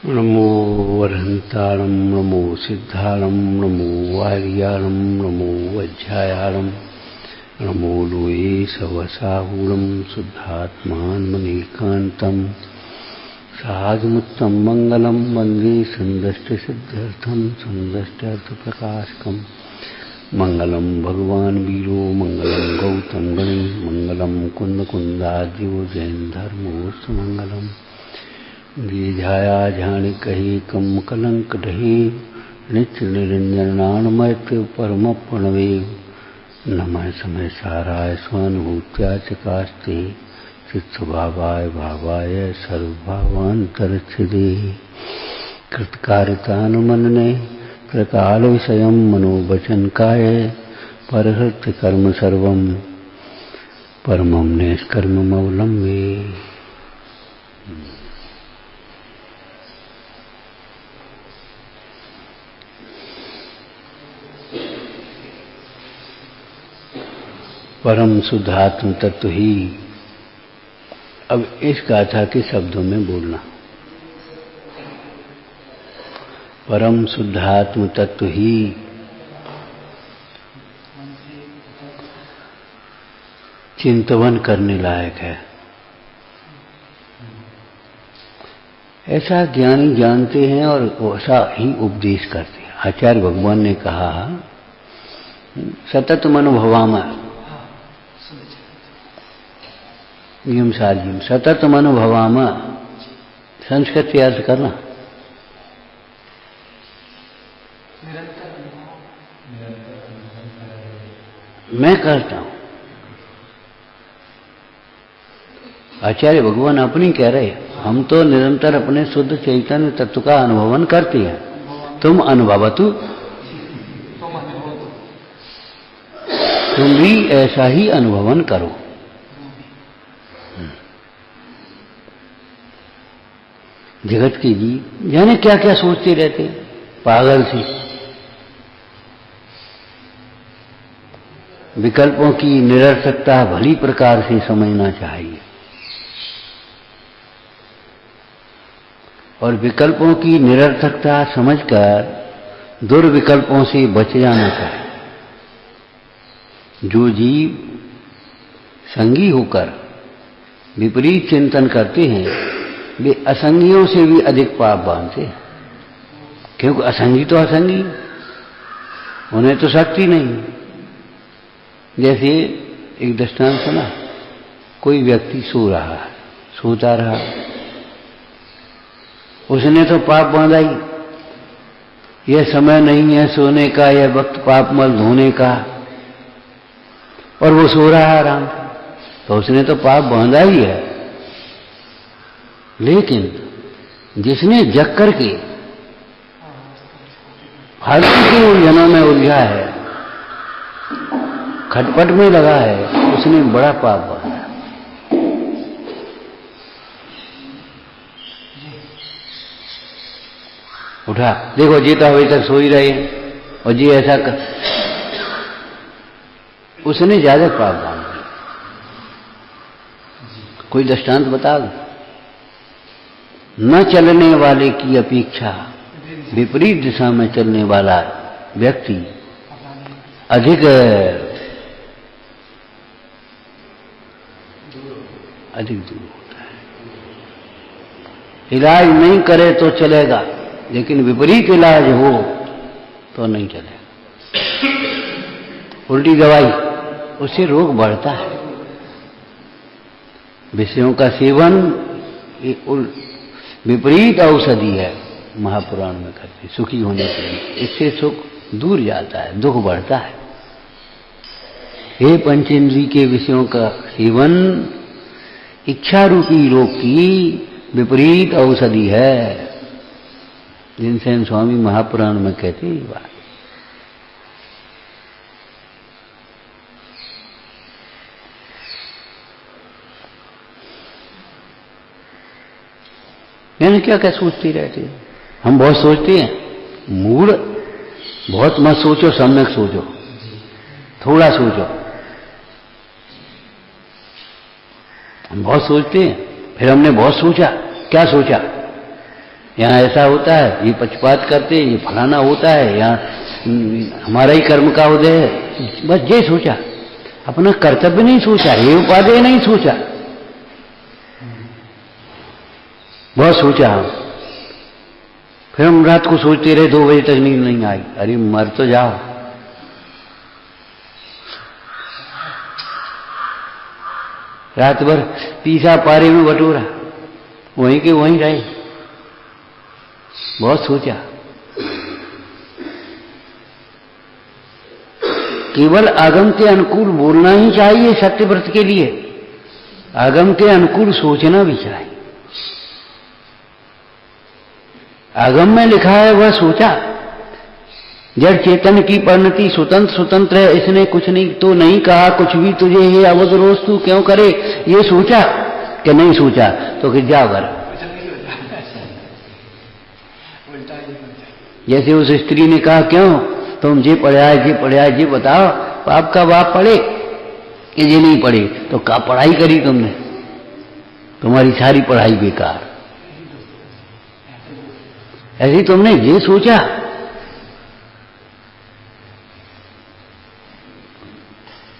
नमो वरहंतारं नमो सिद्धारं नमो वार्यारं नमो वज्रायारं नमो लोये सवसाहूरं शुद्धात्मानमनेकान्तं साधुमुत्तम मंगलम वंदे संदष्टसिद्ध्यर्थं संदष्ट्यर्थप्रकाशकं मंगलम भगवान वीरो मंगलम गौतम गणे मंगलम कुंदकुंदाद्यो जैन धर्मोस्त मंगलम दीर्घाया झाणी कही कम कलंक ढही नित्य निरंजनान्मयत परम प्रणवे नमः समय साराय स्वानुभूत्या चकास्ते चित्स्वभावाय भावाय सर्वभावान्तरच्छिदे कृतकारितानुमनने कृकाल विषयं मनोवचन काय परहृत्य कर्म सर्वं परमं निष्कर्ममवलम्बे। परम शुद्धात्म तत्व ही। अब इस गाथा के शब्दों में बोलना। परम शुद्धात्म तत्व ही चिंतवन करने लायक है। ऐसा ज्ञानी जानते हैं और ऐसा ही उपदेश करते हैं। आचार्य भगवान ने कहा सतत मनोभवामा जी सतत मनोभवामा संस्कृत से अर्थ करना मैं करता हूं। आचार्य भगवान अपनी कह रहे हम तो निरंतर अपने शुद्ध चैतन्य तत्व का अनुभवन करते हैं। तुम अनुभवतु, तुम भी ऐसा ही अनुभवन करो। जगत के जीव जाने क्या क्या सोचते रहते पागल से। विकल्पों की निरर्थकता भली प्रकार से समझना चाहिए और विकल्पों की निरर्थकता समझकर दुर्विकल्पों से बच जाना चाहिए। जो जीव संगी होकर विपरीत चिंतन करते हैं वे असंगियों से भी अधिक पाप बांधते हैं, क्योंकि असंगी तो असंगी, उन्हें तो शक्ति नहीं। जैसे एक दृष्टांत सुना, कोई व्यक्ति सो रहा है, सोता रहा, उसने तो पाप बांधा ही। यह समय नहीं है सोने का, यह वक्त पाप मल धोने का, और वो सो रहा है आराम से, तो उसने तो पाप बांधा ही है। लेकिन जिसने जग करके फालतू की उलझनों में उलझा है, खटपट में लगा है, उसने बड़ा पाप बांधा। उठा देखो जीता अभी तक सो ही रहे और जी ऐसा कर, उसने ज्यादा पाप बांध दिया। कोई दृष्टांत बता दो। न चलने वाले की अपेक्षा विपरीत दिशा में चलने वाला व्यक्ति अधिक दूर होता है। इलाज नहीं करे तो चलेगा, लेकिन विपरीत इलाज हो तो नहीं चलेगा। उल्टी दवाई, उससे रोग बढ़ता है। विषयों का सेवन विपरीत औषधि है, महापुराण में कहते सुखी होने के लिए। इससे सुख दूर जाता है, दुख बढ़ता है। हे पंचेंद्रिय के विषयों का सेवन इच्छा रूपी रोग की विपरीत औषधि है, जिनसे स्वामी महापुराण में कहते हैं बात। यानी क्या क्या सोचती रहती है। हम बहुत सोचते हैं, मूड बहुत मत सोचो, सम्यक सोचो, थोड़ा सोचो। हम बहुत सोचते हैं, फिर हमने बहुत सोचा, क्या सोचा? यहाँ ऐसा होता है, ये पक्षपात करते, ये फलाना होता है, यहाँ हमारा ही कर्म का उदय है। बस ये सोचा, अपना कर्तव्य नहीं सोचा, ये उपादेय नहीं सोचा, बहुत सोचा। फिर हम रात को सोचते रहे, 2 बजे तक नींद नहीं आई। अरे मर तो जाओ। रात भर पीसा पारे में बटोरा, वहीं के वहीं रहे, बहुत सोचा। केवल आगम के अनुकूल बोलना ही चाहिए सत्यव्रत के लिए, आगम के अनुकूल सोचना भी चाहिए। आगम में लिखा है वह सोचा। जड़ चेतन की परिणति स्वतंत्र स्वतंत्र है, इसने कुछ नहीं तो नहीं कहा, कुछ भी तुझे हे अवध रोष तू क्यों करे, ये सोचा कि नहीं सोचा, तो कि जाओ घर। जैसे उस स्त्री ने कहा क्यों तुम जे पढ़ाया जे बताओ, बाप का बाप पढ़े कि ये नहीं पढ़े, तो क्या पढ़ाई करी तुमने, तुम्हारी सारी पढ़ाई बेकार। ऐसे तुमने ये सोचा।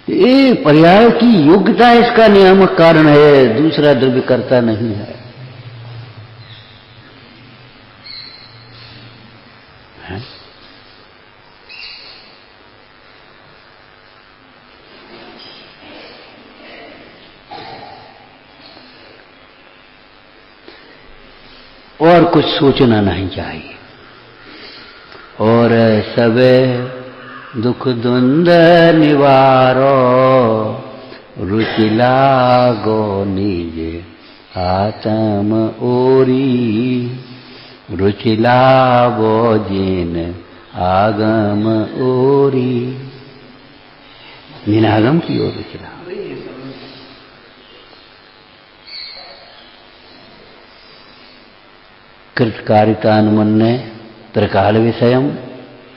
ये पर्याय की योग्यता इसका नियामक कारण है, दूसरा द्रव्यकर्ता नहीं है। और कुछ सोचना नहीं चाहिए। और सबे दुख द्वंद निवारो, रुचि लागो निज आत्म ओरी, रुचि लागो जिन आगम ओरी, जिन आगम की ओर रुचि लागो। कृतकारितानुमन्य त्रिकाल विषयम,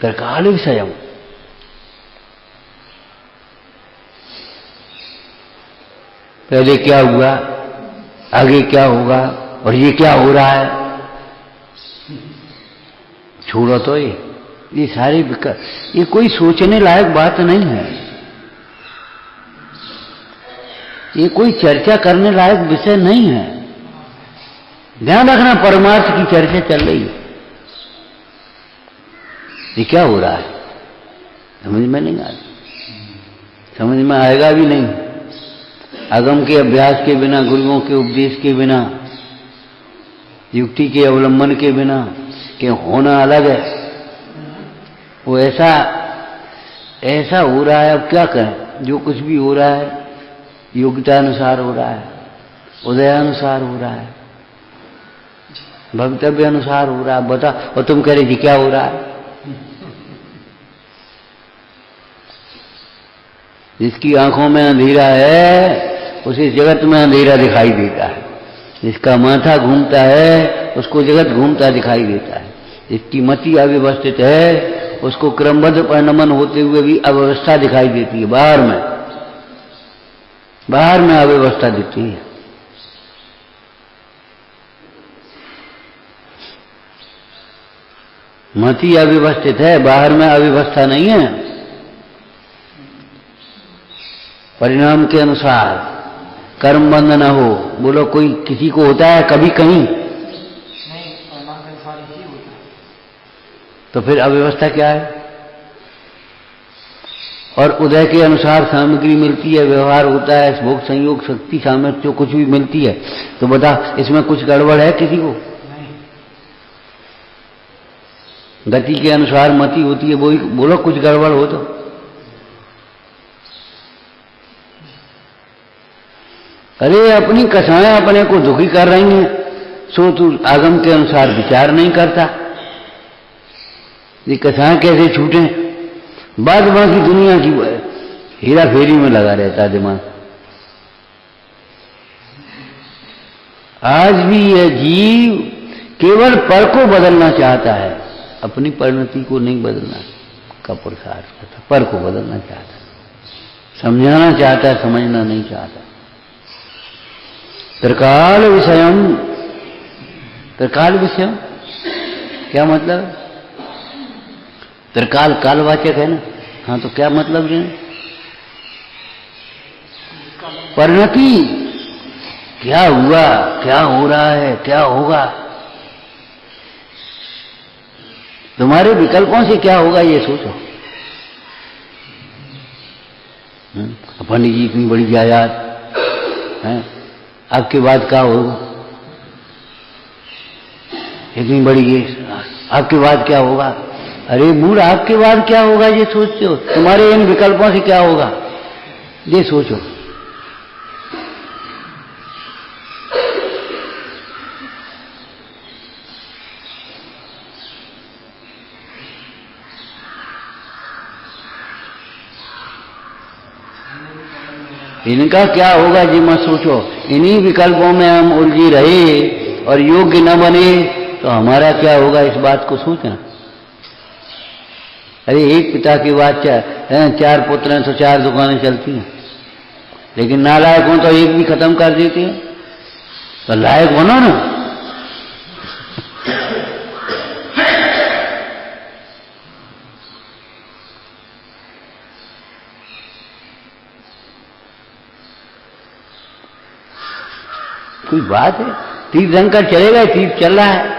त्रिकाल विषयम। पहले क्या हुआ, आगे क्या होगा, और ये क्या हो रहा है, छोड़ो तो ये सारी ये कोई सोचने लायक बात नहीं है, ये कोई चर्चा करने लायक विषय नहीं है। ध्यान रखना, परमार्थ की चर्चा चल रही है। ये क्या हो रहा है समझ में नहीं आ रहा, समझ में आएगा भी नहीं। आगम के अभ्यास के बिना, गुरुओं के उपदेश के बिना, युक्ति के अवलंबन के बिना, कि होना अलग है, वो ऐसा ऐसा हो रहा है। अब क्या करें, जो कुछ भी हो रहा है योग्यता अनुसार हो रहा है, उदयानुसार हो रहा है, भवितव्य अनुसार हो रहा है। बता, और तुम कह रहे जी क्या हो रहा है। जिसकी आंखों में अंधेरा है उसे जगत में अंधेरा दिखाई देता है, जिसका माथा घूमता है उसको जगत घूमता दिखाई देता है, जिसकी मति अव्यवस्थित है उसको क्रमबद्ध परिणमन होते हुए भी अव्यवस्था दिखाई देती है। बाहर में अव्यवस्था दिखती है। मति अव्यवस्थित है, बाहर में अव्यवस्था नहीं है। परिणाम के अनुसार कर्म बंध न हो। बोलो कोई किसी को होता है कभी कहीं नहीं, परिणाम के अनुसार ही होता है। तो फिर अव्यवस्था क्या है। और उदय के अनुसार सामग्री मिलती है, व्यवहार होता है, भोग संयोग शक्ति सामर्थ्य जो कुछ भी मिलती है, तो बता इसमें कुछ गड़बड़ है किसी को नहीं। गति के अनुसार मति होती है, वही बोलो कुछ गड़बड़ हो तो। अरे अपनी कसाएं अपने को दुखी कर रही हैं, सो तू आगम के अनुसार विचार नहीं करता। ये कसाएं कैसे छूटे, बाद बाकी दुनिया की हेरा फेरी में लगा रहता दिमाग। आज भी यह जीव केवल पर को बदलना चाहता है, अपनी परिणति को नहीं बदलना का पुरुषार्थ करता, पर को बदलना चाहता है, समझाना चाहता है, समझना नहीं चाहता। त्रिकाल विषयम, त्रिकाल विषयम क्या मतलब? त्रिकाल कालवाचक है ना। हाँ, तो क्या मतलब है? परिणति, क्या हुआ, क्या हो रहा है, क्या होगा, तुम्हारे विकल्पों से क्या होगा ये सोचो। पंडित जी इतनी बड़ी जायदाद है, आपके बाद क्या होगा? इतनी बड़ी ये, आपके बाद क्या होगा? अरे मूड, आपके बाद क्या होगा ये सोचते हो? तुम्हारे इन विकल्पों से क्या होगा ये सोचो। इनका क्या होगा जी मत सोचो। इन्हीं विकल्पों में हम उलझे रहे और योग्य न बने तो हमारा क्या होगा, इस बात को सोचना। अरे एक पिता के बाद चार पुत्र हैं तो 4 दुकानें चलती हैं, लेकिन नालायक हो तो एक भी खत्म कर देते हैं। तो लायक बनो ना। कोई बात है? तीर्थंकर चलेगा, तीर्थ चल रहा है।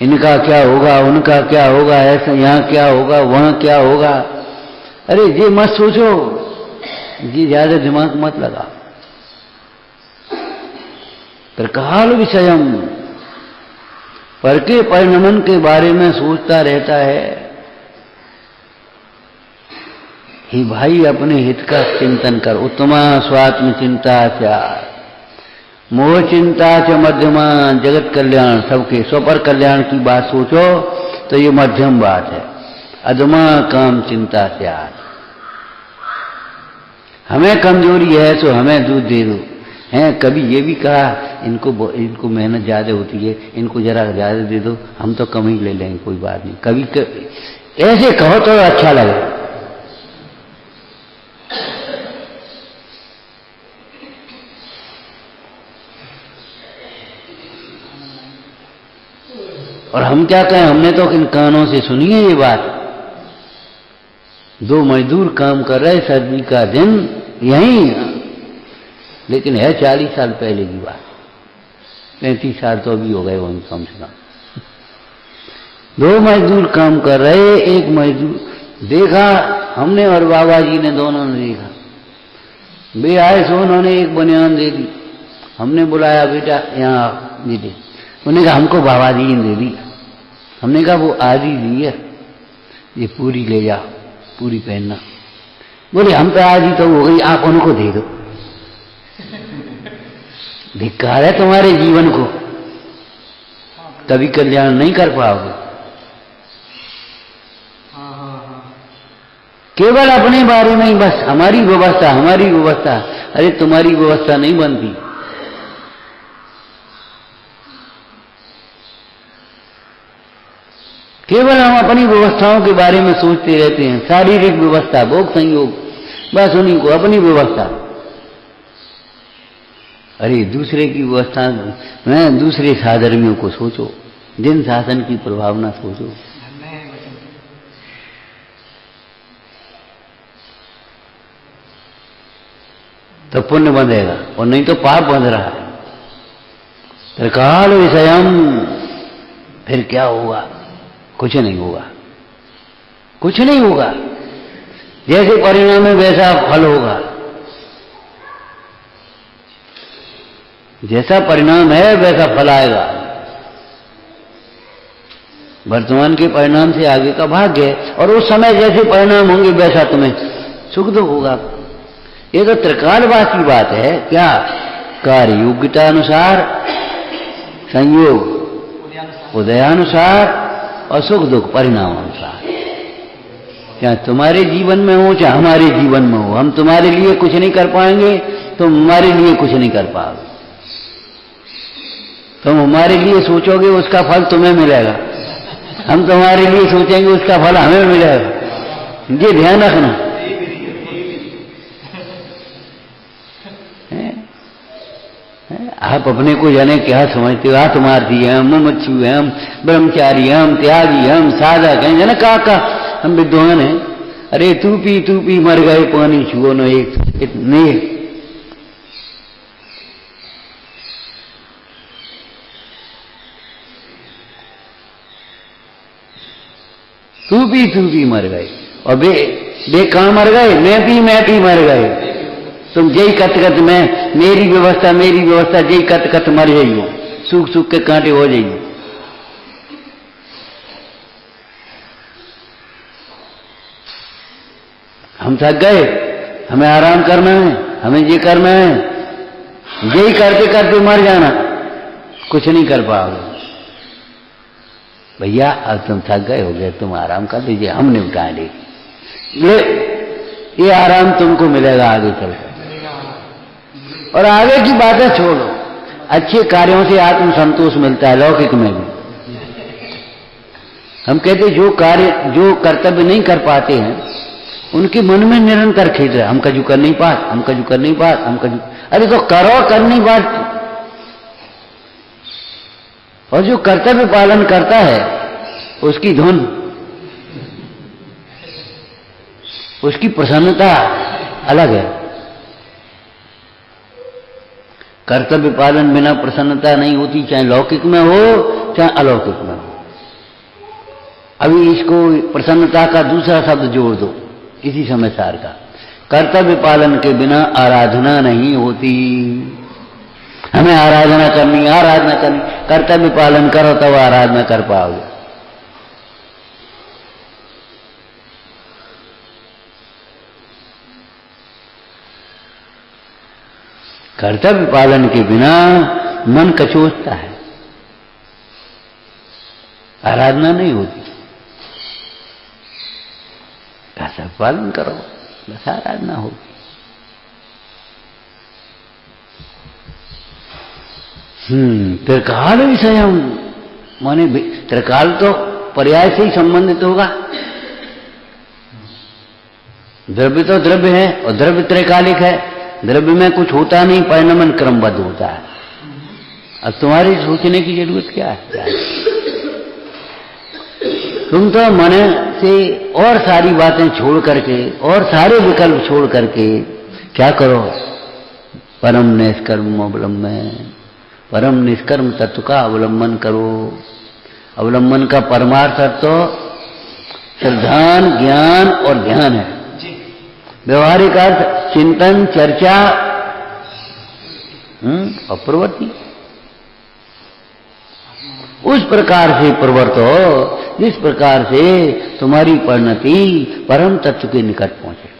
इनका क्या होगा, उनका क्या होगा, ऐसा यहां क्या होगा, वहां क्या होगा। अरे ये मत सोचो, ये ज्यादा दिमाग मत लगा। त्रिकाल विषयम, पर के परिणमन के बारे में सोचता रहता है। ही भाई अपने हित का चिंतन कर। उत्तमा स्वात्म चिंता चा मोह चिंता च मध्यमा जगत कल्याण, सबके स्वपर कल्याण की बात सोचो तो ये मध्यम बात है। अधमा काम चिंता चा, हमें कमजोरी है तो हमें दूध दे दो। हैं कभी ये भी कहा इनको मेहनत ज्यादा होती है, इनको जरा ज्यादा दे दो, हम तो कम ही ले लेंगे, कोई बात नहीं। कभी ऐसे कहो तो अच्छा लगे। और हम क्या कहें, हमने तो इन कानों से सुनी है ये बात। 2 मजदूर काम कर रहे, सर्दी का दिन यहीं, लेकिन है 40 साल पहले की बात, 35 साल तो अभी हो गए वहीं कम से कम। 2 मजदूर काम कर रहे, एक मजदूर देखा हमने और बाबा जी ने, दोनों ने देखा। वे आए सो उन्होंने एक बनियान दे दी। हमने बुलाया, बेटा यहाँ दे दे। उन्होंने कहा हमको बाबा जी ने दे दी। हमने कहा वो आधी दी है, ये पूरी ले जाओ, पूरी पहनना। बोले हम पे आधी तो हो गई, आप उनको दे दो। धिक्कार है तुम्हारे जीवन को, कभी कल्याण नहीं कर पाओगे। केवल अपने बारे में ही बस, हमारी व्यवस्था, हमारी व्यवस्था। अरे तुम्हारी व्यवस्था नहीं बनती। केवल हम अपनी व्यवस्थाओं के बारे में सोचते रहते हैं। शारीरिक व्यवस्था, भोग संयोग, बस उन्हीं को, अपनी व्यवस्था। अरे दूसरे की व्यवस्था में दूसरे साधर्मियों को सोचो, दिन शासन की प्रभावना सोचो। तो पुण्य बंधेगा, और नहीं तो पाप बंध रहा है। त्रिकाल विषयम, फिर क्या होगा? कुछ नहीं होगा, कुछ नहीं होगा। जैसे परिणाम है वैसा फल होगा। जैसा परिणाम है वैसा फल आएगा। वर्तमान के परिणाम से आगे का भाग्य है, और उस समय जैसे परिणाम होंगे वैसा तुम्हें सुख दुख होगा। ये तो त्रिकालवास की बात है। क्या? कार्य योग्यता अनुसार, संयोग उदयानुसार, और सुख दुख परिणाम अनुसार। क्या तुम्हारे जीवन में हो चाहे हमारे जीवन में हो, हम तुम्हारे लिए कुछ नहीं कर पाएंगे, तुम हमारे लिए कुछ नहीं कर पाओगे। तुम हमारे लिए सोचोगे, उसका फल तुम्हें मिलेगा। हम तुम्हारे लिए सोचेंगे, उसका फल हमें मिलेगा। ये ध्यान रखना। आप अपने को जाने क्या समझते हो? आत्मार्थी हम, मुमुक्षु हम, ब्रह्मचारी हम, त्यागी हम, साधक हैं, जाने का हम विद्वान हैं। अरे तू पी मर गए, पानी छुओ न एक नहीं। तू पी मर गए, और बे कहां मर गए? मैं पी मर गए। तुम जय कत में मेरी व्यवस्था जय कत मर जाइयो, सूख के कांटे हो जाइयो। हम थक गए, हमें आराम करना है, हमें ये करना है, यही करते करते मर जाना, कुछ नहीं कर पाओगे। भैया अब तुम थक गए हो गए, तुम आराम कर लीजिए, हम निपटा लेंगे। ये आराम तुमको मिलेगा आगे चलकर। और आगे की बातें छोड़ो, अच्छे कार्यों से आत्म संतोष मिलता है, लौकिक में भी। हम कहते जो कार्य जो कर्तव्य नहीं कर पाते हैं, उनके मन में निरंतर खेद रहा, हम कजू कर नहीं पात, हम कजू कर नहीं पात, हम कजू। अरे तो करो, कर नहीं पात। और जो कर्तव्य पालन करता है उसकी धुन, उसकी प्रसन्नता अलग है। कर्तव्य पालन बिना प्रसन्नता नहीं होती, चाहे लौकिक में हो चाहे अलौकिक में हो। अभी इसको प्रसन्नता का दूसरा शब्द जोड़ दो इसी समय सार का। कर्तव्य पालन के बिना आराधना नहीं होती। हमें आराधना करनी, कर्तव्य पालन करो तब आराधना कर पाओगे। कर्तव्य पालन के बिना मन कचोचता है, आराधना नहीं होती। कर्तव्य पालन करो बस आराधना होगी। त्रिकाल विषय माने त्रिकाल तो पर्याय से ही संबंधित होगा। द्रव्य तो द्रव्य है और द्रव्य त्रैकालिक है। द्रव्य में कुछ होता नहीं, परिणमन क्रमबद्ध होता है। अब तुम्हारी सोचने की जरूरत क्या है? तुम तो मन से और सारी बातें छोड़ करके और सारे विकल्प छोड़ करके क्या करो? परम निष्कर्म अवलंबन, परम निष्कर्म तत्व का अवलंबन करो। अवलंबन का परमार्थ तो श्रद्धान, ज्ञान और ध्यान है। व्यवहारिक अर्थ चिंतन, चर्चा और प्रवृत्ति। उस प्रकार से प्रवृत्त हो जिस प्रकार से तुम्हारी परिणति परम तत्व के निकट पहुंचे।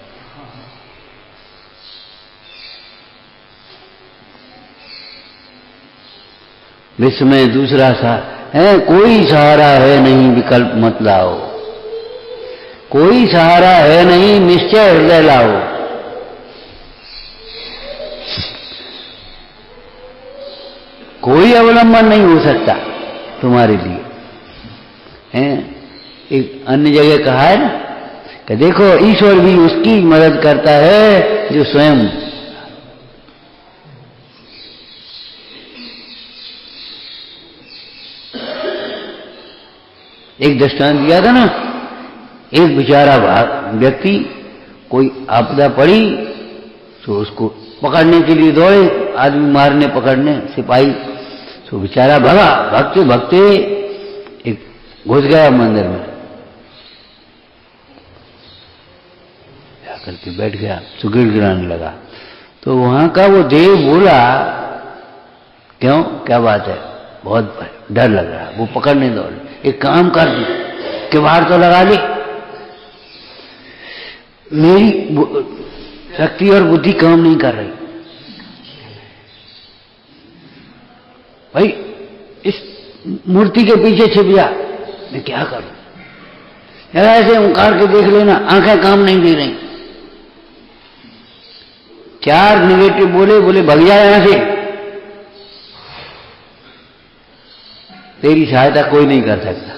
विश्व में दूसरा सा है, कोई सहारा है नहीं विकल्प मत लाओ, कोई सहारा है नहीं निश्चय हृदय लाओ। कोई अवलंबन नहीं हो सकता तुम्हारे लिए। हैं एक अन्य जगह कहा है ना कि देखो ईश्वर भी उसकी मदद करता है जो स्वयं। एक दृष्टांत दिया था ना, एक बेचारा व्यक्ति, कोई आपदा पड़ी तो उसको पकड़ने के लिए दौड़े, आदमी मारने पकड़ने सिपाही, तो बेचारा भगा, भागते भागते एक घुस गया मंदिर में, जाकर के बैठ गया, तो गिड़गिड़ाने लगा। तो वहां का वो देव बोला, क्यों, क्या बात है? बहुत डर लग रहा। वो पकड़ने दौड़े, एक काम कर दी कि बाहर तो लगा ली, मेरी शक्ति और बुद्धि काम नहीं कर रही भाई, इस मूर्ति के पीछे छिप जा, मैं क्या करूं? जरा ऐसे उंकार के देख लेना, आंखें काम नहीं दे रही। चार निगेटिव बोले भग जा यहां से, तेरी सहायता कोई नहीं कर सकता।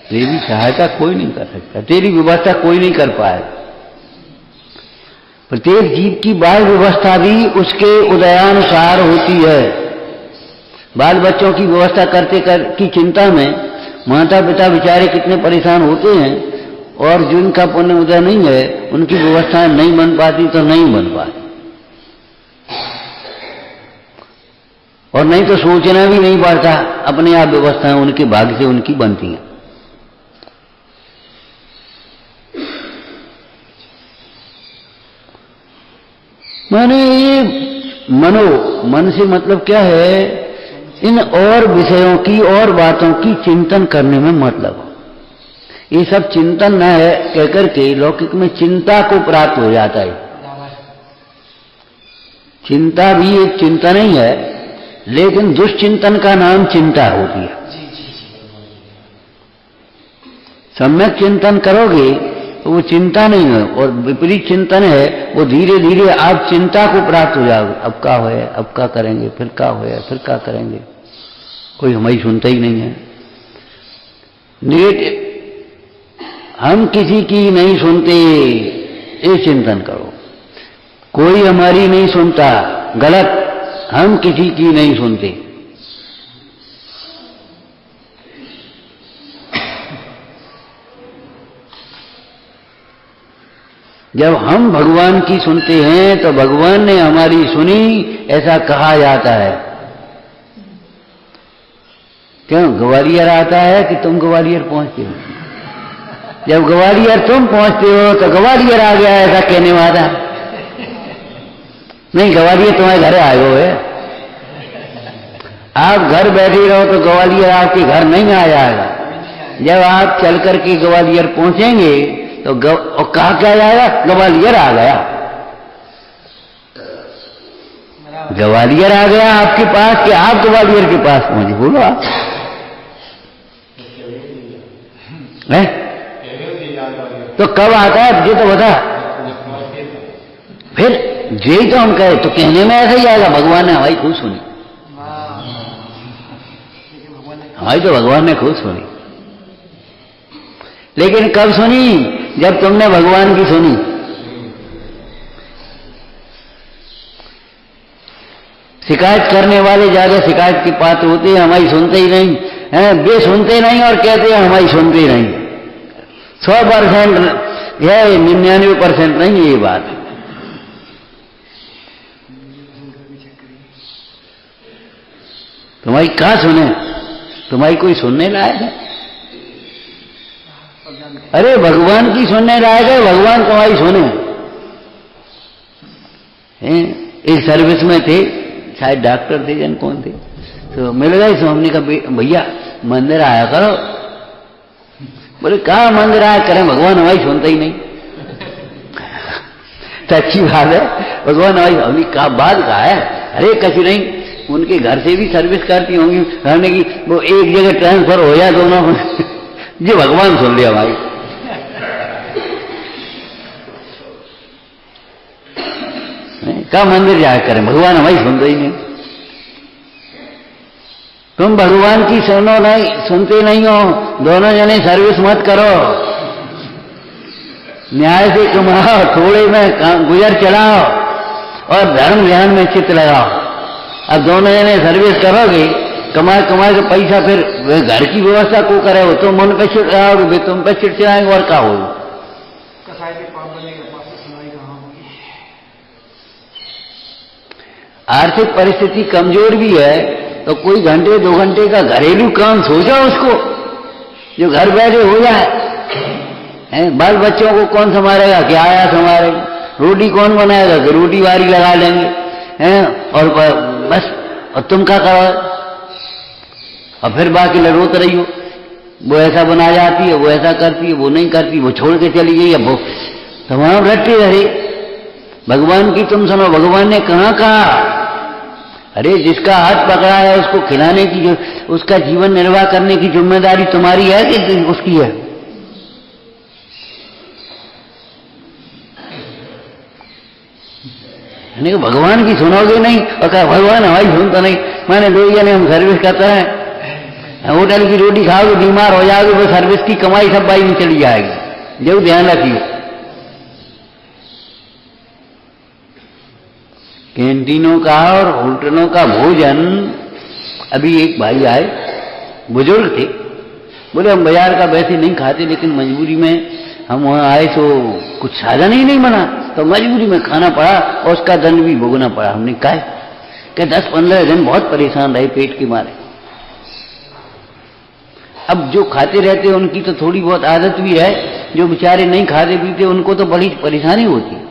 तेरी सहायता कोई नहीं कर सकता, तेरी व्यवस्था कोई नहीं कर पाएगा। प्रत्येक जीव की बाह्य व्यवस्था भी उसके उदयानुसार होती है। बाल बच्चों की व्यवस्था की चिंता में माता पिता बेचारे कितने परेशान होते हैं, और जिनका पुण्य उदय नहीं है उनकी व्यवस्था नहीं बन पाती तो नहीं बन पाती, और नहीं तो सोचना भी नहीं पड़ता, अपने आप व्यवस्थाएं उनके भाग्य से उनकी बनती हैं। माने ये मन से मतलब क्या है, इन और विषयों की और बातों की चिंतन करने में मतलब। ये सब चिंतन न है कहकर के लौकिक में चिंता को प्राप्त हो जाता है। चिंता भी एक चिंतन ही है, लेकिन दुष्चिंतन का नाम चिंता होती है। सम्यक चिंतन करोगे तो वो चिंता नहीं है, और विपरीत चिंतन है वो धीरे धीरे आप चिंता को प्राप्त हो जाओगे। अब क्या होए, अब क्या करेंगे, फिर क्या होए, फिर क्या करेंगे, कोई हमारी सुनता ही नहीं है। नेगेटिव, हम किसी की नहीं सुनते ये चिंतन करो। कोई हमारी नहीं सुनता, गलत, हम किसी की नहीं सुनते। जब हम भगवान की सुनते हैं तो भगवान ने हमारी सुनी, ऐसा कहा जाता है। क्यों? ग्वालियर आता है कि तुम ग्वालियर पहुंचते हो? जब ग्वालियर तुम पहुंचते हो तो ग्वालियर आ गया, ऐसा कहने वाला नहीं। ग्वालियर तुम्हारे घर आए हो है। आप घर बैठे रहो तो ग्वालियर आपके घर नहीं आ जाएगा। जब आप चल करके ग्वालियर पहुंचेंगे तो कहा क्या जाएगा, ग्वालियर आ गया। ग्वालियर आ गया आपके पास कि आप ग्वालियर के पास पहुंचे? बोलो आप है? तो कब आता है ये तो बता। फिर यही तो हम कहे, तो कहने में ऐसा ही आएगा, भगवान ने हमारी खूब सुनी, हमारी तो भगवान ने खूब सुनी। लेकिन कब सुनी? जब तुमने भगवान की सुनी। शिकायत करने वाले ज्यादा शिकायत के पात्र होते हैं, हमारी सुनते ही नहीं हैं, वे सुनते नहीं और कहते हैं हमारी सुनते ही नहीं। 100% है, 99% नहीं है ये बात। तुम्हारी कहाँ सुने? तुम्हारी कोई सुनने लायक है? अरे भगवान की सुनने लायक है, भगवान तुम्हारी सुने। एक सर्विस में थे, शायद डॉक्टर थे जन कौन थे, तो मिल गए। तो हमने कहा भैया मंदिर आया करो। बोले कहाँ मंदिर आया करें, भगवान हमारी सुनता ही नहीं। तो अच्छी बात है, भगवान हमारी, हमने कहा बात कहा है। अरे कछु नहीं, उनके घर से भी सर्विस करती होंगी, कहने की वो एक जगह ट्रांसफर हो जाए दोनों जी भगवान सुन लिया भाई। क्या मंदिर जाया करें, भगवान हमारी सुनते ही नहीं। तुम भगवान की सुनो नहीं, सुनते नहीं हो, दोनों जने सर्विस मत करो, न्याय से कमाओ, थोड़े में गुजर चलाओ और धर्म ध्यान में चित्त लगाओ। अब दोनों जने सर्विस करोगे, कमाए कमाए के पैसा, फिर वे घर की व्यवस्था को करे हो, तुम उन पे चिड़चिड़ाओगे, वे तुम पे चिड़चिड़ाएंगे, और क्या होगा? आर्थिक परिस्थिति कमजोर भी है तो कोई घंटे 2 घंटे का घरेलू काम सोचो उसको, जो घर बैठे हो जाए। बाल बच्चों को कौन संभालेगा, क्या आया संभालेगा? रोटी कौन बनाएगा, कि रोटी वारी लगा लेंगे हैं, और बस, और तुम क्या करो? और फिर बाकी लड़ोत रही हो, वो ऐसा बना जाती है, वो ऐसा करती है, वो नहीं करती, वो छोड़ के चली गई, अब वो तमाम रटते रहे। भगवान की तुम सुनो, भगवान ने कहाँ कहा? अरे जिसका हाथ पकड़ा है उसको खिलाने की, उसका जीवन निर्वाह करने की जिम्मेदारी तुम्हारी है कि उसकी है? भगवान की सुनोगे नहीं और कहा भगवान हमारी सुनता नहीं। माने 2 जने हम सर्विस करते हैं, होटल की रोटी खाओगे, बीमार हो जाओगे, वो सर्विस की कमाई सब बाई में चली जाएगी। जरूर ध्यान रखिए। कैंटीनों का और होटलों का भोजन। अभी एक भाई आए, बुजुर्ग थे, बोले हम बाजार का वैसे नहीं खाते, लेकिन मजबूरी में हम वहां आए तो कुछ साधन ही नहीं बना, तो मजबूरी में खाना पड़ा और उसका दंड भी भोगना पड़ा। हमने कहा कि 10-15 दिन बहुत परेशान रहे पेट के मारे। अब जो खाते रहते उनकी तो थोड़ी बहुत आदत भी है, जो बेचारे नहीं खाते पीते उनको तो बड़ी परेशानी होती है।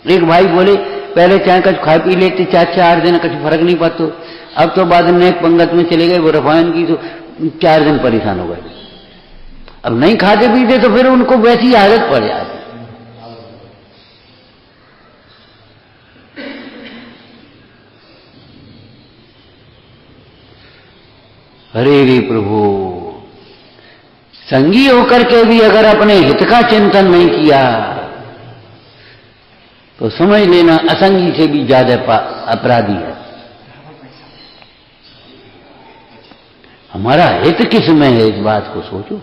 एक भाई बोले पहले चाहे कुछ खा पी लेते 4 दिन कुछ फर्क नहीं पड़ता, अब तो बाद में एक पंगत में चले गए वो रफायन की, तो 4 दिन परेशान हो गए। अब नहीं खाते पीते तो फिर उनको वैसी आदत पड़ जाती। हरे रे प्रभु, संगी होकर के भी अगर अपने हित का चिंतन नहीं किया तो समझ लेना असंगी से भी ज्यादा अपराधी है। हमारा हित किस में है, इस बात को सोचो।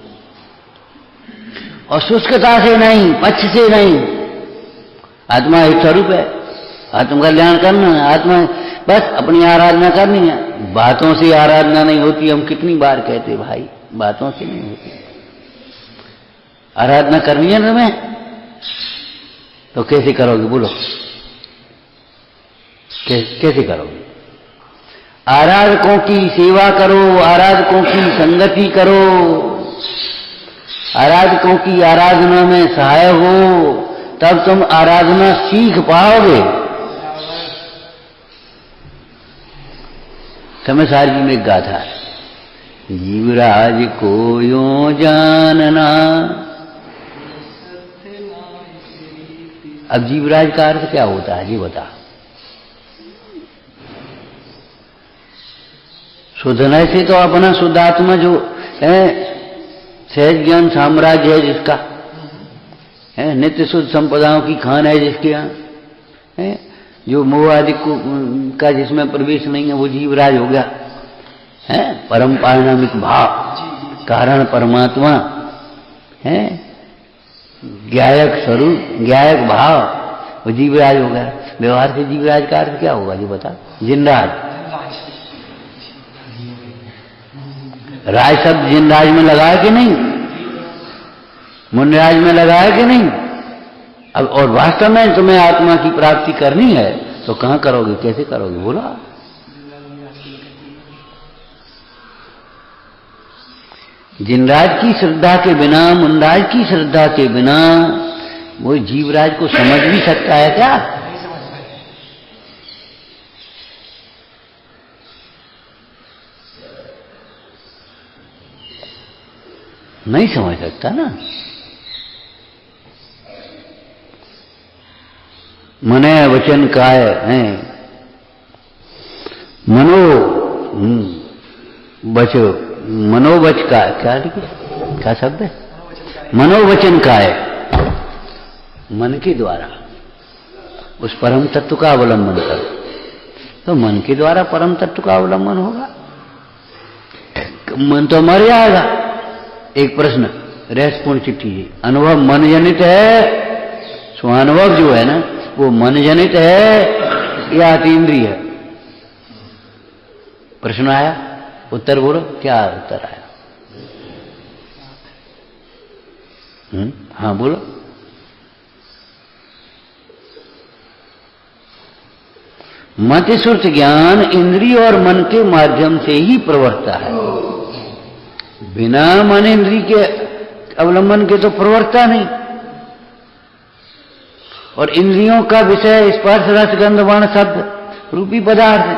और शुष्कता से नहीं, पक्ष से नहीं। आत्मा हित स्वरूप है, आत्म कल्याण करना, आत्मा बस अपनी आराधना करनी है। बातों से आराधना नहीं होती, हम कितनी बार कहते भाई, बातों से नहीं होती। आराधना करनी है तुम्हें तो कैसे करोगे, बोलो कैसे करोगे? आराधकों की सेवा करो, आराधकों की संगति करो, आराधकों की आराधना में सहाय हो, तब तुम आराधना सीख पाओगे। समसार जी में एक गाथा है, जीवराज को यों जानना। अब जीवराज का अर्थ क्या होता है जी बता। शुद्धनय से तो अपना शुद्ध आत्मा जो है, सहज ज्ञान साम्राज्य है जिसका है, नित्य शुद्ध संपदाओं की खान है जिसके यहाँ है, जो मोह आदि का जिसमें प्रवेश नहीं है वो जीवराज हो गया है। परम पारिणामिक भाव, कारण परमात्मा है, ज्ञायक स्वरूप, ज्ञायक भाव, वो जीवराज हो गया। व्यवहार से जीवराज का अर्थ क्या होगा जी बता। जिनराज, राज शब्द जिनराज में लगाया कि नहीं, मुनराज में लगाया कि नहीं। अब और वास्तव में तुम्हें आत्मा की प्राप्ति करनी है तो कहां करोगे, कैसे करोगे, बोला। जिनराज की श्रद्धा के बिना, मुनराज की श्रद्धा के बिना वो जीवराज को समझ भी सकता है क्या? नहीं समझ सकता ना। मने वचन काय है, मनोवच का क्या शब्द है, मनोवचन काय, मन के द्वारा उस परम तत्व का अवलंबन करो, तो मन के द्वारा परम तत्व का अवलंबन होगा। मन तो मर जाएगा। एक प्रश्न, रहस्यपूर्ण चिट्ठी है, अनुभव मन जनित है, स्वानुभव जो है ना वो मन जनित है या अतीन्द्रिय है? प्रश्न आया, उत्तर बोलो, क्या उत्तर आया? हाँ बोलो। मति श्रुत ज्ञान इंद्रिय और मन के माध्यम से ही प्रवर्तता है, बिना मन इंद्रिय के अवलंबन के तो प्रवर्तता नहीं। और इंद्रियों का विषय स्पर्श रस गंध वर्ण शब्द रूपी पदार्थ है,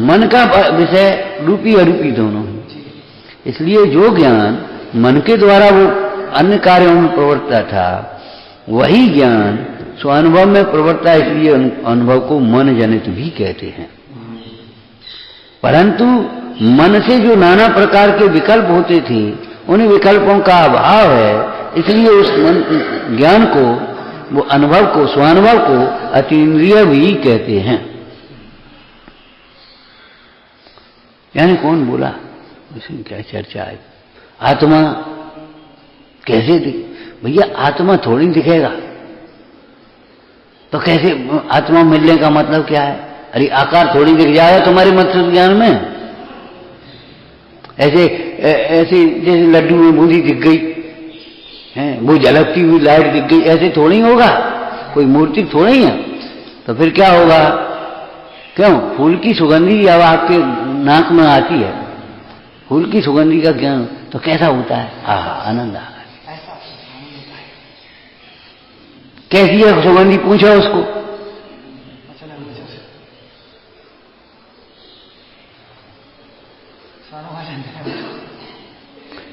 मन का विषय रूपी अरूपी दोनों है। इसलिए जो ज्ञान मन के द्वारा वो अन्य कार्यों में प्रवर्तता था, वही ज्ञान स्वानुभव में प्रवर्तता, इसलिए अनुभव को मन जनित भी कहते हैं। परंतु मन से जो नाना प्रकार के विकल्प होते थे, उन विकल्पों का अभाव है, इसलिए उस ज्ञान को, वो अनुभव को, स्वानुभव को अतीन्द्रिय भी कहते हैं। यानी कौन बोला, इसमें क्या चर्चा है? आत्मा कैसे दिख, भैया आत्मा थोड़ी दिखेगा, तो कैसे आत्मा मिलने का मतलब क्या है? अरे आकार थोड़ी दिख जाएगा तुम्हारे मत्स्य ज्ञान में। ऐसे ऐसे जैसे लड्डू में बूंदी दिख गई है, वो झलकती हुई लाइट दिख गई, ऐसे थोड़ी होगा, कोई मूर्ति थोड़ी है। तो फिर क्या होगा? क्यों? फूल की सुगंधी जब आपके नाक में आती है, फूल की सुगंधी का ज्ञान, तो कैसा होता है? आनंद आ गया। कैसी है सुगंधी? पूछो उसको।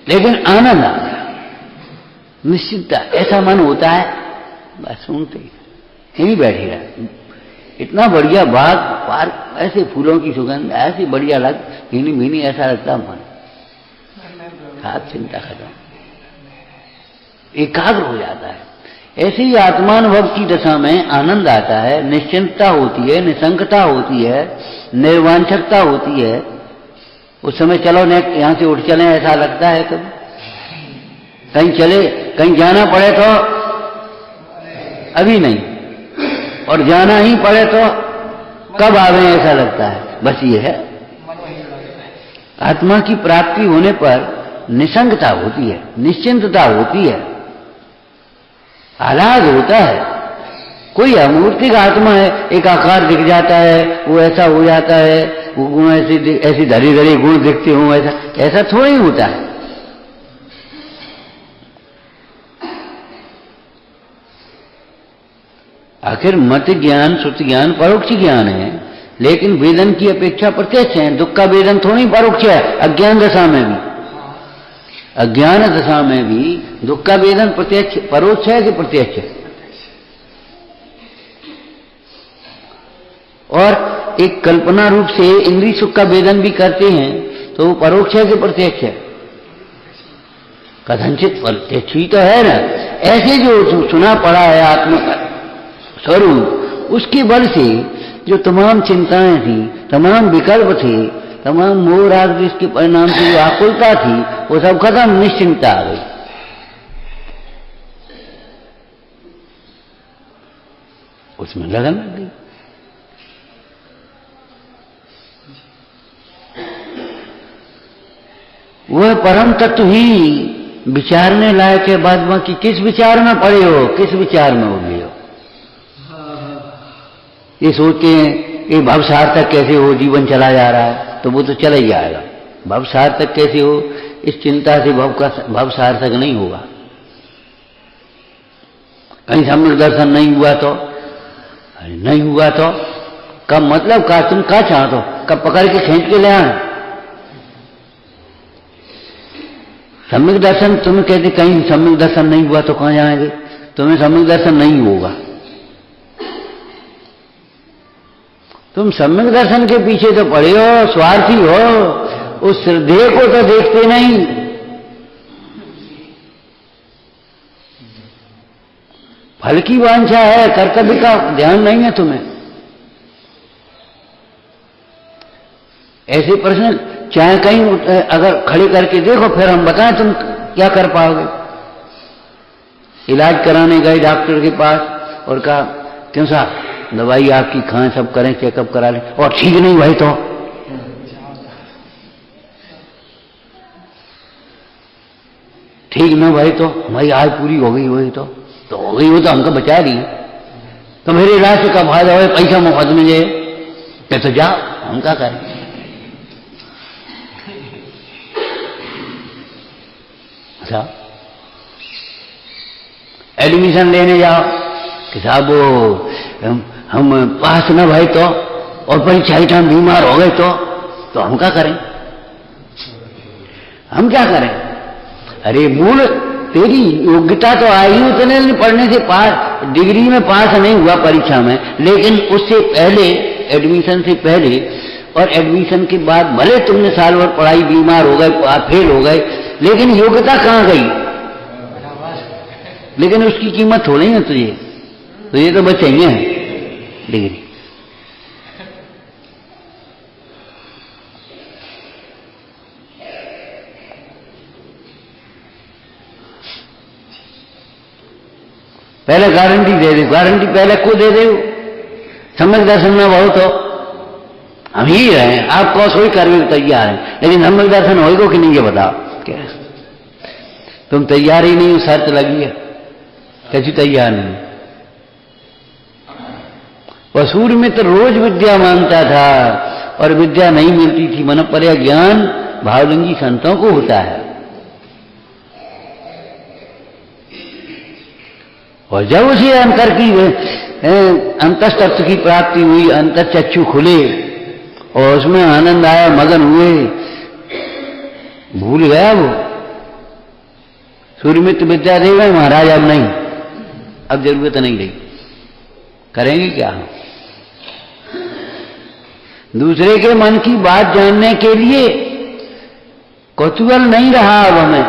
लेकिन आनंद आ गया, निश्चितता, ऐसा मन होता है बस सुनते ही बैठे रहे। इतना बढ़िया बाग पार्क, ऐसे फूलों की सुगंध, ऐसी बढ़िया लग भीनी भीनी, ऐसा लगता मन साथ चिंता खत्म, एकाग्र हो जाता है। ऐसे ही आत्मानुभव की दशा में आनंद आता है, निश्चिंतता होती है, निसंकता होती है, निर्वांछकता होती है। उस समय चलो यहां से उठ चले ऐसा लगता है। कभी कहीं चले, कहीं जाना पड़े तो अभी नहीं, और जाना ही पड़े तो कब आवे ऐसा लगता है। बस ये है, आत्मा की प्राप्ति होने पर निसंगता होती है, निश्चिंतता होती है, आह्लाद होता है। कोई अमूर्तिक आत्मा है, एक आकार दिख जाता है, वो ऐसा हो जाता है, वो गुण ऐसी धरी धरी गुण दिखते हो, ऐसा थोड़ी होता है। आखिर मत ज्ञान, श्रुति ज्ञान परोक्ष ज्ञान है, लेकिन वेदन की अपेक्षा प्रत्यक्ष है। दुख का वेदन थोड़ी परोक्ष है। अज्ञान दशा में भी, अज्ञान दशा में भी दुख का वेदन प्रत्यक्ष, परोक्ष है कि प्रत्यक्ष है? और एक कल्पना रूप से इंद्रिय सुख का वेदन भी करते हैं, तो वो परोक्ष है कि प्रत्यक्ष है? कथनचित प्रत्यक्ष ही तो है ना। ऐसे जो सुना पड़ा है आत्मा का स्वरूप, उसके बल से जो तमाम चिंताएं थी, तमाम विकल्प थे, तमाम मोह राग जिसके परिणाम से जो आकुलता थी, वो सब खत्म, निश्चिंता आ गई। उसमें लगन लग गई। वह परम तत्व ही विचारने लायक है। बाद बाकी किस विचार में पड़े हो, किस विचार में उड़े हो? ये सोचते हैं ये भव सार्थक कैसे हो, जीवन चला जा रहा है, तो वो तो चला ही जाएगा। भव सार्थक कैसे हो? इस चिंता से भव सार्थक नहीं होगा। कहीं सम्यक दर्शन नहीं हुआ तो, अरे नहीं हुआ तो कब मतलब का, तुम क्या चाहते हो? कब पकड़ के खींच के ले आए? सम्यक दर्शन तुम्हें कहते, कहीं सम्यक दर्शन नहीं हुआ तो कहां जाएंगे? तुम्हें सम्यक दर्शन नहीं होगा। तुम सम्यक दर्शन के पीछे तो पड़े हो, स्वार्थी हो, उस श्रद्धेय को तो देखते नहीं। फल की वांछा है, कर्तव्य का ध्यान नहीं है तुम्हें। ऐसे प्रश्न चाहे कहीं अगर खड़े करके देखो, फिर हम बताएं तुम क्या कर पाओगे। इलाज कराने गए डॉक्टर के पास और कहा, क्यों साहब दवाई आपकी खाएं, सब करें, चेकअप करा लें, और ठीक नहीं भाई तो ठीक ना भाई, तो हमारी आज पूरी हो गई, वही तो हो गई, वो तो हमको बचा रही है, तो मेरे इलाज से का फायदा हो, पैसा मुफ्त में जाए तो जाओ, हम क्या करें? अच्छा एडमिशन लेने जाओ कि साहब वो हम पास ना भाई तो, और परीक्षा के टाइम बीमार हो गए तो हम क्या करें? हम क्या करें? अरे मूल तेरी योग्यता तो आई उतने पढ़ने से पास, डिग्री में पास नहीं हुआ परीक्षा में, लेकिन उससे पहले, एडमिशन से पहले और एडमिशन के बाद भले तुमने साल भर पढ़ाई, बीमार हो गए, फेल हो गए, लेकिन योग्यता कहां गई? लेकिन उसकी कीमत थोड़ी है तुझे, तो ये तो बस चाहिए है डिग्री। पहले गारंटी दे दे, गारंटी पहले को दे दे। सम्यक दर्शन में बहुत हो, हम ही रहे, आप कौन सोई करने को तैयार है, लेकिन सम्यक दर्शन होएगा कि नहीं ये बताओ। क्या तुम तैयार ही नहीं, शर्त लगी है, कैसी तैयार नहीं। और सूर्य मित्र रोज विद्या मांगता था और विद्या नहीं मिलती थी। मन पर ज्ञान भावलिंगी संतों को होता है। और जब उसे अंतर की अंतस्तत्व की प्राप्ति हुई, अंतर चक्षु खुले और उसमें आनंद आया, मगन हुए, भूल गया वो। सूर्य मित्र विद्या दे गए महाराज, अब नहीं, अब जरूरत नहीं रही, करेंगे क्या हम। दूसरे के मन की बात जानने के लिए कौतूहल नहीं रहा अब हमें,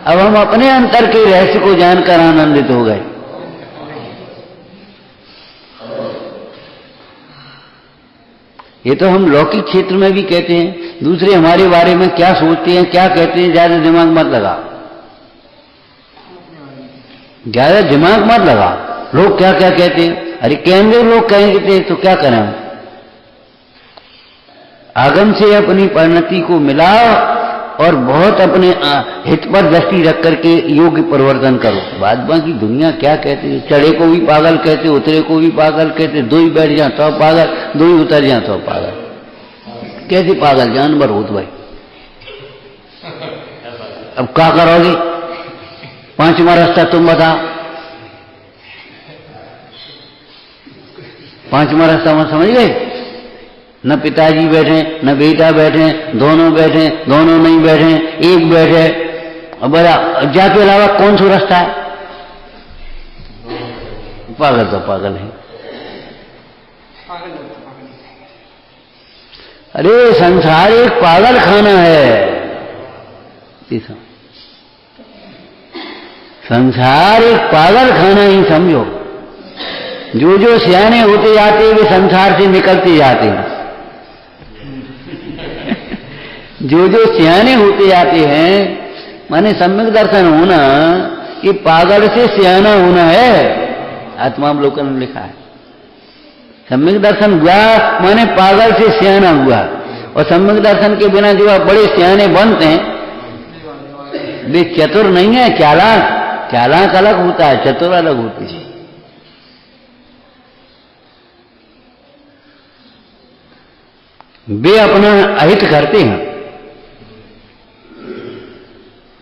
अब हम अपने अंतर के रहस्य को जानकर आनंदित हो गए। ये तो हम लौकिक क्षेत्र में भी कहते हैं, दूसरे हमारे बारे में क्या सोचते हैं, क्या कहते हैं, ज्यादा दिमाग मत लगा, ज्यादा दिमाग मत लगा। लोग क्या क्या कहते हैं, अरे कहेंगे लोग कहेंगे तो क्या करें। आगम से अपनी परिणति को मिलाओ और बहुत अपने हित पर दृष्टि रख करके योग्य परिवर्तन करो। बाद बाकी दुनिया क्या कहती है, चढ़े को भी पागल कहते, उतरे को भी पागल कहते, दो ही बैठ जाए तो पागल, दो ही उतर जाए तो पागल। कैसे पागल जानवर हो तो भाई, अब क्या करोगे। पांचवा रास्ता तुम बताओ, पांचवा रास्ता मत समझ गए। न पिताजी बैठे, न बेटा बैठे, दोनों बैठे, दोनों नहीं बैठे, एक बैठे, और बड़ा जाके अलावा कौन सा रास्ता है। पागल तो पागल है। अरे संसार एक पागल खाना है, संसार एक पागल खाना ही समझो। जो जो सियाने होते जाते वे संसार से निकलते जाते हैं। जो जो सियाने होते जाते हैं, माने सम्यक दर्शन होना ये पागल से सियाना होना है। आत्मावलोकन में लिखा है सम्यक दर्शन हुआ माने पागल से सियाना हुआ। और सम्यक दर्शन के बिना जो आप बड़े सियाने बनते हैं वे चतुर नहीं है, चालाक। चालाक अलग होता है, चतुर अलग होती है। वे अपना अहित करते हैं।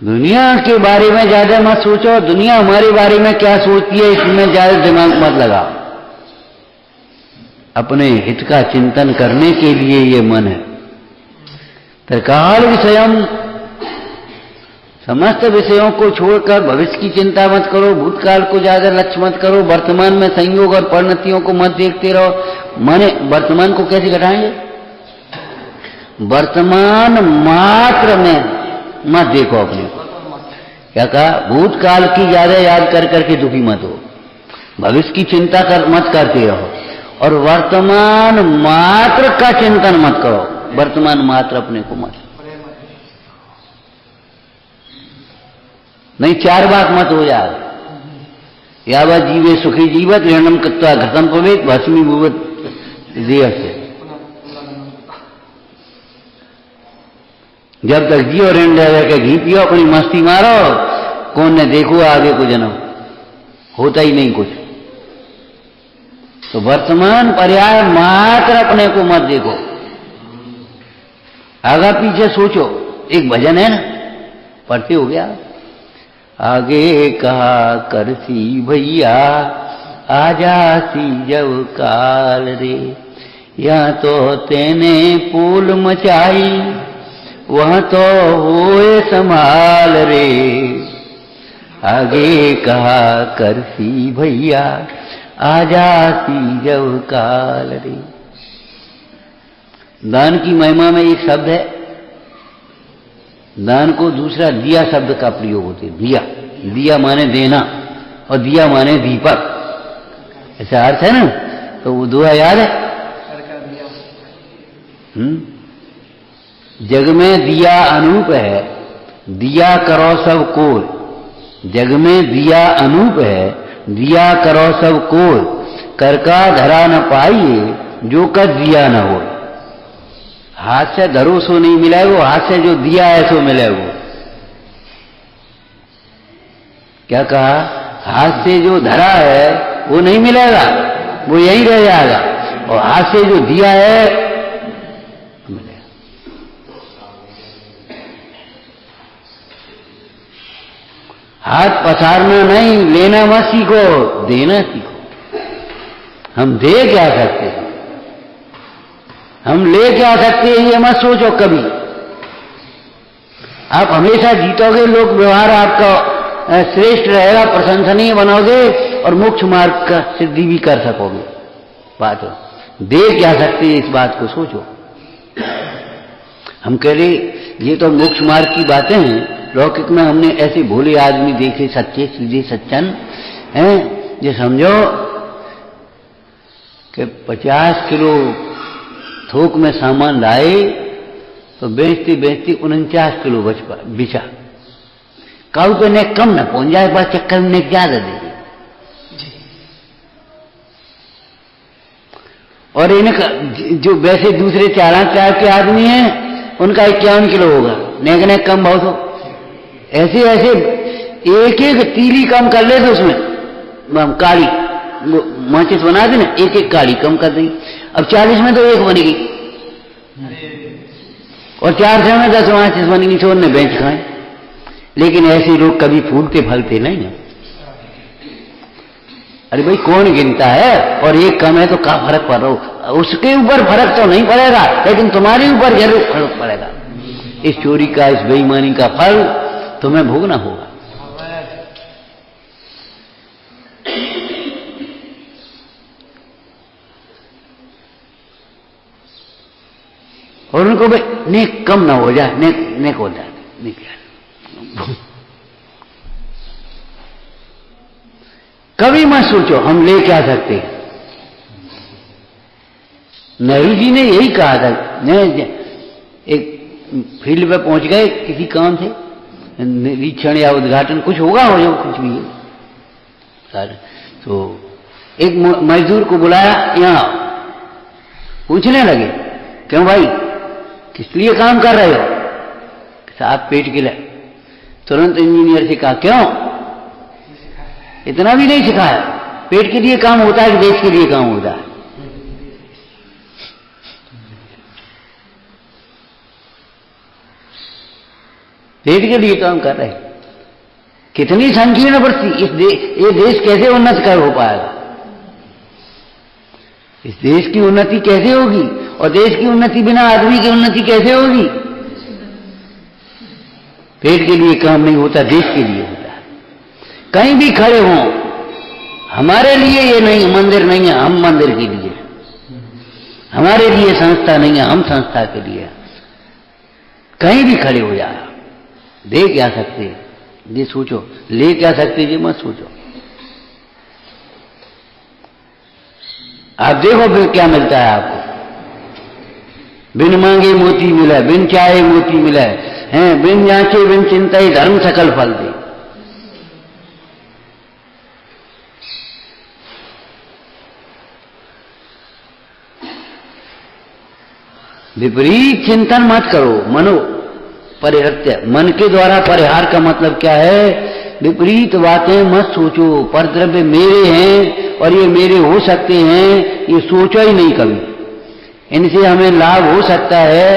दुनिया के बारे में ज्यादा मत सोचो, दुनिया हमारे बारे में क्या सोचती है इसमें ज्यादा दिमाग मत लगाओ। अपने हित का चिंतन करने के लिए ये मन है। त्रिकाल विषयम, समस्त विषयों को छोड़कर भविष्य की चिंता मत करो, भूतकाल को ज्यादा लक्ष्य मत करो, वर्तमान में संयोग और परिणतियों को मत देखते रहो। माने वर्तमान को कैसे घटाएंगे, वर्तमान मात्र में मत देखो अपने को। क्या कहा, भूतकाल की ज्यादा याद कर करके दुखी मत हो, भविष्य की चिंता मत करते रहो, और वर्तमान मात्र का चिंतन मत करो। वर्तमान मात्र अपने को मत, नहीं चार बात मत हो जाए। यावत जीवे सुखी जीवत ऋणम कृत्वा घटम पवेत भस्मी भूवत देह से। जब तक जियो ऋण रह के घी पियो, अपनी मस्ती मारो, कौन ने देखो आगे को जन्म, होता ही नहीं कुछ। तो वर्तमान पर्याय मात्र अपने को मत देखो, आगा पीछे सोचो। एक भजन है ना, पढ़ते हो गया, आगे कहा करसी भैया आजासी जब काल रे, या तो तेने पूल मचाई वह तो होए संभाल रे। आगे कहा करसी भैया आजासी जब काल रे। दान की महिमा में एक शब्द है, दान को दूसरा दिया शब्द का प्रयोग होते है। दिया, दिया माने देना और दिया माने दीपक, ऐसा अर्थ है ना। तो वो दोहा याद है, जग में दिया अनूप है दिया करो सब कोय, जग में दिया अनूप है दिया करो सब को, कर का धरा न पाइए, जो कर दिया न हो। हाथ से धरो सो नहीं मिला वो, हाथ से जो दिया है सो मिले वो। क्या कहा? हाथ से जो धरा है वो नहीं मिलेगा, वो यहीं रह जाएगा, और हाथ से जो दिया है मिलेगा। हाथ पसारना नहीं, लेना मत सीखो, देना सीखो। हम दे क्या सकते हैं, हम ले क्या सकते हैं, ये मत सोचो कभी। आप हमेशा जीतोगे, लोक व्यवहार आपका श्रेष्ठ रहेगा, प्रशंसनीय बनोगे और मोक्ष मार्ग का सिद्धि भी कर सकोगे। बात हो, दे क्या सकते हैं, इस बात को सोचो। हम कह रहे ये तो मोक्ष मार्ग की बातें हैं, लौकिक में हमने ऐसे भोले आदमी देखे, सच्चे सीधे सज्जन हैं, जो समझो कि 50 किलो थोक में सामान लाए तो बेचते बेचते 49 किलो बिचा। काऊ तो ने कम न पहुंच जाए, बस चक्कर ने ज्यादा दे दिया। और इन्हें जो वैसे दूसरे 4 के आदमी हैं उनका 51 किलो होगा, नेक ने कम बहुत हो। ऐसे ऐसे एक एक तीली कम कर ले तो उसमें काली माचिस बना दी ना, एक एक काली कम कर दी। अब 40 में तो एक बनेगी, और 400 में 10 माचिस बनेगी, छोड़ ने बेच खाए। लेकिन ऐसे लोग कभी फूलते फलते नहीं है। अरे भाई कौन गिनता है, और एक कम है तो क्या फर्क पड़ रहा हो, उसके ऊपर फर्क तो नहीं पड़ेगा, लेकिन तुम्हारे ऊपर जरूर फर्क पड़ेगा। इस चोरी का, इस बेईमानी का फल तुम्हें भोगना होगा। और उनको भाई नेक कम ना हो जाए, नेक हो जाए, कभी मत सोचो हम ले क्या सकते। नेहरू जी ने यही कहा था, एक फील्ड पे पहुंच गए किसी काम से, निरीक्षण या उद्घाटन कुछ होगा, हो जो कुछ भी है, तो एक मजदूर को बुलाया, यहां पूछने लगे, क्यों भाई किस लिए काम कर रहे हो? साहब पेट के लिए। तुरंत इंजीनियर से कहा, क्यों? इतना भी नहीं सिखाया, पेट के लिए काम होता है कि देश के लिए काम होता है? पेट के लिए काम कर रहे। कितनी संकीर्ण परिस्थिति, ये देश कैसे उन्नत कर हो पाएगा? इस देश की उन्नति कैसे होगी, और देश की उन्नति बिना आदमी की उन्नति कैसे होगी? पेट के लिए काम नहीं होता, देश के लिए होता है। कहीं भी खड़े हों, हमारे लिए ये नहीं, मंदिर नहीं है, हम मंदिर के लिए, हमारे लिए संस्था नहीं है, हम संस्था के लिए। कहीं भी खड़े हो जाए, दे क्या सकते, ये सोचो, ले क्या सकते, ये मत सोचो। आप देखो फिर क्या मिलता है आपको। बिन मांगे मोती मिला, बिन चाहे मोती मिला है, बिन जांचे बिन चिंताए धर्म सकल फल दे। विपरीत चिंतन मत करो, मनो परिहत्य। मन के द्वारा परिहार का मतलब क्या है? विपरीत बातें मत सोचो। परद्रव्य मेरे हैं और ये मेरे हो सकते हैं, ये सोचो ही नहीं कभी। इनसे हमें लाभ हो सकता है,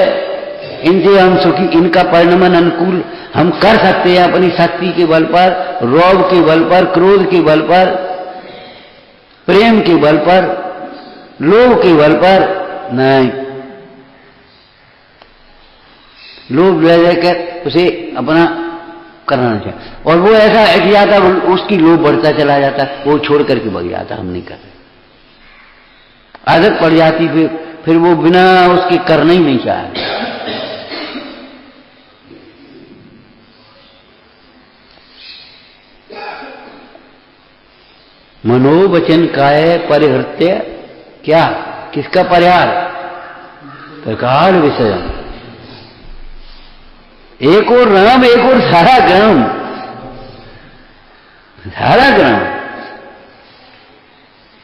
इनसे हम सुखी, इनका परिणमन अनुकूल हम कर सकते हैं अपनी शक्ति के बल पर, रोग के बल पर, क्रोध के बल पर, प्रेम के बल पर, लोभ के बल पर नहीं। लोभ ले जाकर उसे अपना करना चाहिए, और वो ऐसा हट जाता, उसकी लोभ बढ़ता चला जाता, वो छोड़ करके भाग जाता, हम नहीं करते। आदत पड़ जाती, फिर वो बिना उसके करना ही नहीं चाहे। मनोवचन काय परिहृत्य, क्या, किसका परिहार? प्रकार विषय। एक और राम, एक और सारा ग्राम, सारा ग्राम।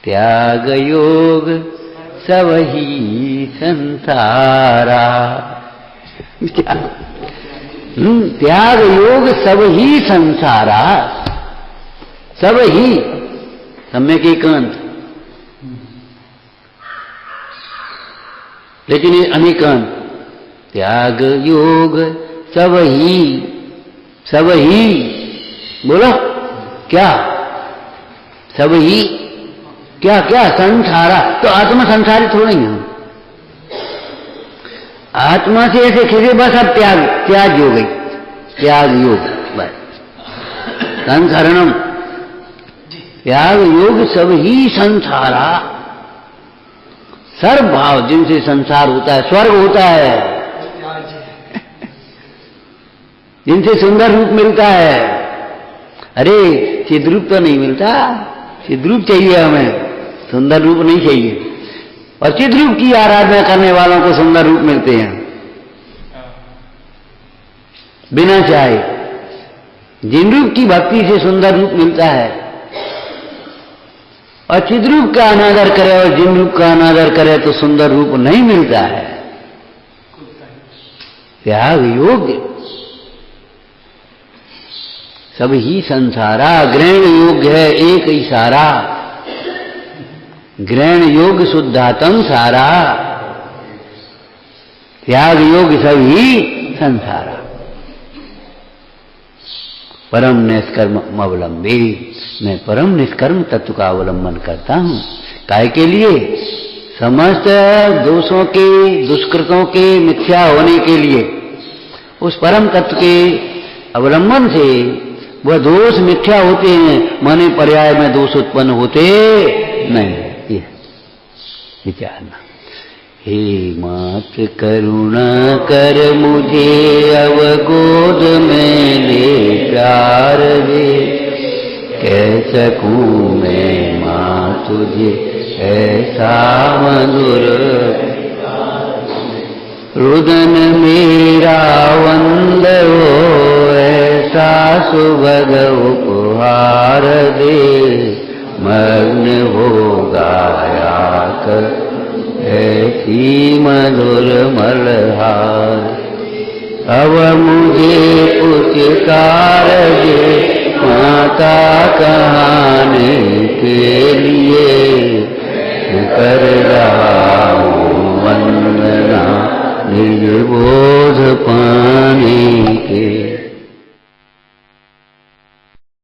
त्याग योग सब ही संसारा। त्याग योग सब ही संसारा, सब ही सम्यक एकांत, लेकिन ये अनेकांत। त्याग योग सब ही बोलो क्या, सब ही क्या क्या संसारा। तो आत्मा संसारी थोड़ी है, आत्मा से ऐसे खिले बस अब त्याग हो गई, त्याग योग बस संसारणम। त्याग योग सब ही संसारा, सर्व भाव जिनसे संसार होता है, स्वर्ग होता है, जिनसे सुंदर रूप मिलता है। अरे चिद्रूप तो नहीं मिलता, चिद्रूप चाहिए हमें, सुंदर रूप नहीं चाहिए। और चिद्रूप की आराधना करने वालों को सुंदर रूप मिलते हैं बिना चाहे। जिन रूप की भक्ति से सुंदर रूप मिलता है, और चिद्रूप का अनादर करे और जिन रूप का अनादर करे तो सुंदर रूप नहीं मिलता है। त्याग योग्य सब ही संसारा, ग्रहण योग्य है एक इशारा, ग्रहण योग शुद्धातम सारा। त्याग योग सब ही संसारा, परम निष्कर्म अवलंबे। मैं परम निष्कर्म तत्व का अवलंबन करता हूं। काय के लिए? समस्त दोषों के, दुष्कृतों के मिथ्या होने के लिए। उस परम तत्व के अवलंबन से वह दोष मिथ्या होते हैं, माने पर्याय में दोष उत्पन्न होते नहीं। ये विचारना। हे मात करुणा कर मुझे, अब गोद में ले प्यार दे। कह सकूं मैं मां तुझे ऐसा मधुर, रुदन मेरा वंद हो ऐसा सुभग उपहार दे। मग्न हो गाया कर ऐसी मधुर मल्हार। अब मुझे पुचकार दे माता कहानी के लिए कर रहा